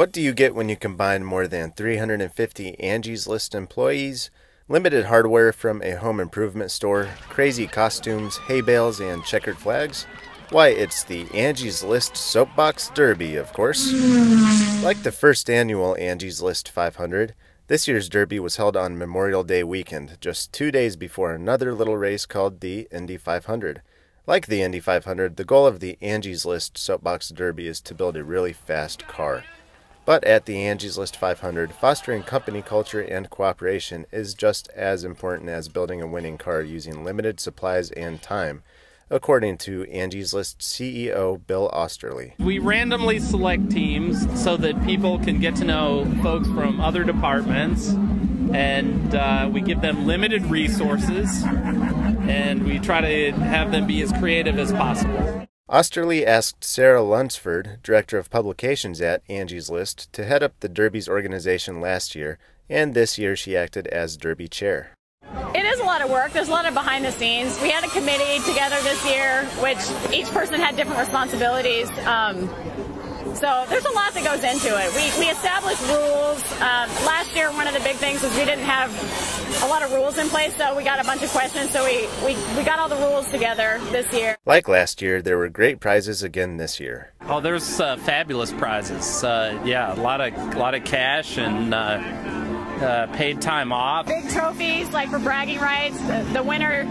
What do you get when you combine more than 350 Angie's List employees, limited hardware from a home improvement store, crazy costumes, hay bales, and checkered flags? Why, it's the Angie's List Soapbox Derby, of course. Like the first annual Angie's List 500, this year's Derby was held on Memorial Day weekend, just 2 days before another little race called the Indy 500. Like the Indy 500, the goal of the Angie's List Soapbox Derby is to build a really fast car. But at the Angie's List 500, fostering company culture and cooperation is just as important as building a winning car using limited supplies and time, according to Angie's List CEO Bill Osterly. We randomly select teams so that people can get to know folks from other departments, and we give them limited resources, and we try to have them be as creative as possible. Osterly asked Sarah Lunsford, Director of Publications at Angie's List, to head up the Derby's organization last year, and this year she acted as Derby Chair. It is a lot of work. There's a lot of behind the scenes. We had a committee together this year, which each person had different responsibilities. So there's a lot that goes into it. We established rules. Last year, one of the big things was we didn't have a lot of rules in place, so we got a bunch of questions. So we got all the rules together this year. Like last year, there were great prizes again this year. Oh, there's fabulous prizes. Yeah, a lot of cash and paid time off. Big trophies, like for bragging rights. The winner,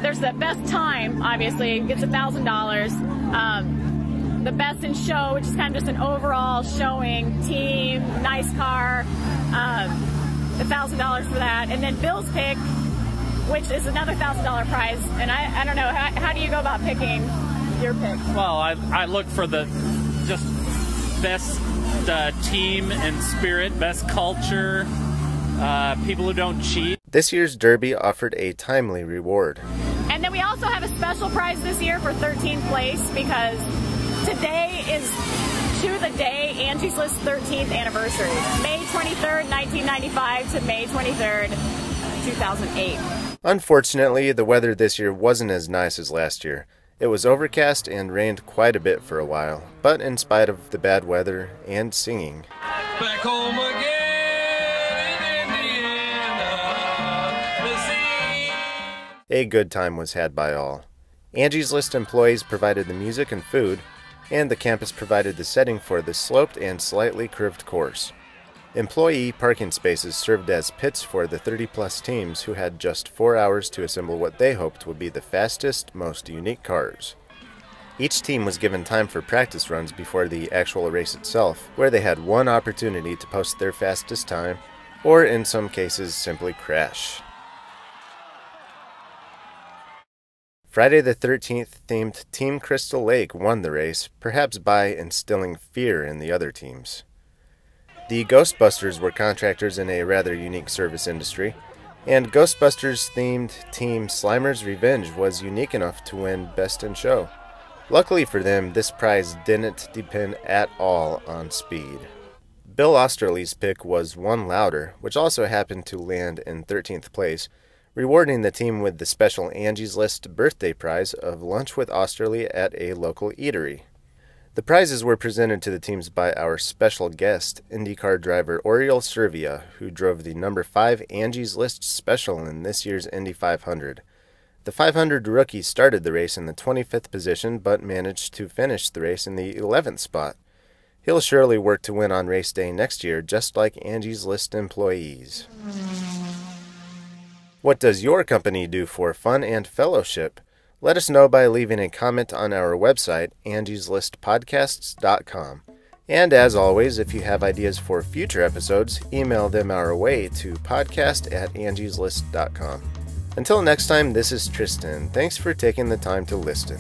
there's the best time, obviously, gets $1,000. The best in show, which is kind of just an overall showing, team, nice car, $1,000 for that. And then Bill's pick, which is another $1,000 prize. And I don't know, how do you go about picking your pick? Well, I look for the just best team and spirit, best culture, people who don't cheat. This year's Derby offered a timely reward. And then we also have a special prize this year for 13th place, because today is to the day Angie's List 13th anniversary. May 23rd, 1995 to May 23rd, 2008. Unfortunately, the weather this year wasn't as nice as last year. It was overcast and rained quite a bit for a while, but in spite of the bad weather and singing, back home again in Indiana, a good time was had by all. Angie's List employees provided the music and food, and the campus provided the setting for the sloped and slightly curved course. Employee parking spaces served as pits for the 30-plus teams who had just 4 hours to assemble what they hoped would be the fastest, most unique cars. Each team was given time for practice runs before the actual race itself, where they had one opportunity to post their fastest time, or in some cases simply crash. Friday the 13th themed Team Crystal Lake won the race, perhaps by instilling fear in the other teams. The Ghostbusters were contractors in a rather unique service industry, and Ghostbusters-themed Team Slimer's Revenge was unique enough to win Best in Show. Luckily for them, this prize didn't depend at all on speed. Bill Osterly's pick was One Louder, which also happened to land in 13th place, rewarding the team with the special Angie's List birthday prize of lunch with Osterly at a local eatery. The prizes were presented to the teams by our special guest, IndyCar driver Oriol Servia, who drove the number 5 Angie's List Special in this year's Indy 500. The 500 rookie started the race in the 25th position, but managed to finish the race in the 11th spot. He'll surely work to win on race day next year, just like Angie's List employees. What does your company do for fun and fellowship? Let us know by leaving a comment on our website, angieslistpodcasts.com. And as always, if you have ideas for future episodes, email them our way to podcast@angieslist.com. Until next time, this is Tristan. Thanks for taking the time to listen.